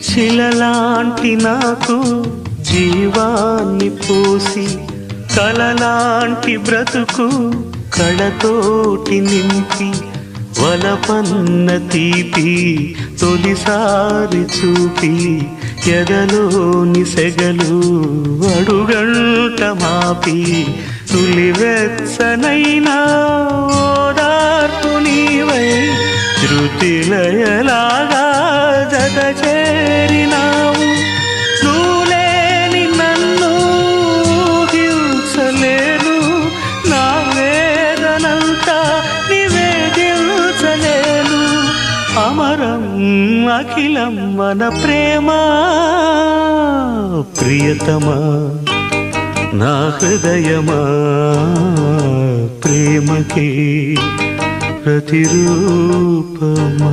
శిలలాంటి నాకు జీవాన్ని పోసి కలలాంటి బ్రతుకు కళతోటి నింపి వలపన్న తీపి తొలిసారి చూపి ఎదలోని సెగలు అడుగంట మాపి తులివెచ్చనైనా ఓదార్పు నీవై శృతిలయలాగా జత చేరినావు నువ్వులేని నన్ను హింసలేను నా వేదనంతా నివేదించలేను అమరం అఖిలం మన ప్రేమ ప్రియతమా నా హృదయమా ప్రేమకి ప్రతిరూపమా